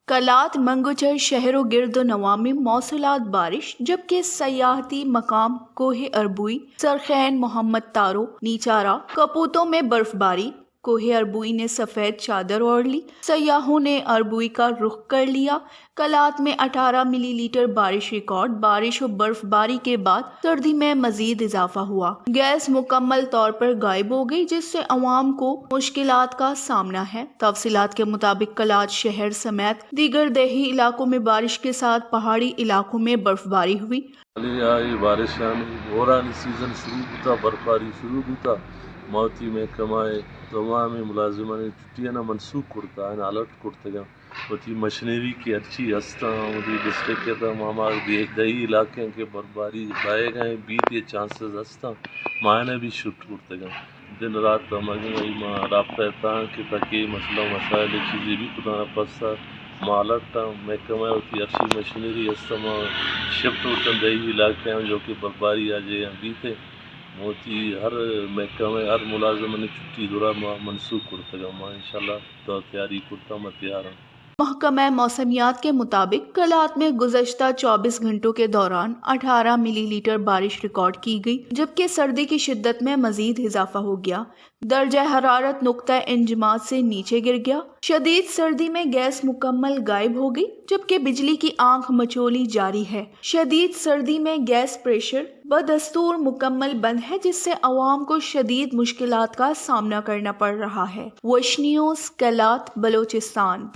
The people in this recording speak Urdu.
کلات منگوچر شہر و گرد و نواح میں موصولات بارش، جبکہ سیاحتی مقام کوہ اربوئی، سرخین، محمد تارو، نیچارا، کپوتوں میں برف باری۔ کوہ اربوئی نے سفید چادر اوڑھ لی، سیاحوں نے اربوئی کا رخ کر لیا۔ کلات میں 18 ملی لیٹر بارش ریکارڈ۔ بارش و برف باری کے بعد سردی میں مزید اضافہ ہوا۔ گیس مکمل طور پر غائب ہو گئی، جس سے عوام کو مشکلات کا سامنا ہے۔ تفصیلات کے مطابق کلات شہر سمیت دیگر دیہی علاقوں میں بارش کے ساتھ پہاڑی علاقوں میں برف باری ہوئی۔ بارش بورانی سیزن شروع ہوتا، برف باری شروع ہوتا، موتی محکمہ تمام ملازمان چھٹیاں منسوخ کرتا ہے، الرٹ کرتے گا وتی مشینری کی اچھی ہستا مجھے ڈسٹرکٹ کے تمام دیہی علاقے کے برف باری بائے گئے بیت یہ چانسز ہستا معنی بھی شروع کرتے گا دن رات رابطہ کہ تاکہ مسئلہ مسائل چیزیں بھی خدا پستا مالٹ محکمہ ہوتی اچھی مشینری ہستا شفٹ ہوتا دیہی علاقے ہیں جو کہ برف باری آ جائے بیتے موتی ہر محکمہ ہر ملازم نے چھٹی دورہ منسوخ کرتے گا انشاءاللہ تو تیاری کرتا میں تیار ہوں۔ محکمہ موسمیات کے مطابق کلات میں گزشتہ 24 گھنٹوں کے دوران 18 ملی لیٹر بارش ریکارڈ کی گئی، جبکہ سردی کی شدت میں مزید اضافہ ہو گیا۔ درجہ حرارت نقطہ انجماد سے نیچے گر گیا۔ شدید سردی میں گیس مکمل غائب ہو گئی، جبکہ بجلی کی آنکھ مچولی جاری ہے۔ شدید سردی میں گیس پریشر بدستور مکمل بند ہے، جس سے عوام کو شدید مشکلات کا سامنا کرنا پڑ رہا ہے۔ وش نیوز، کلات، بلوچستان۔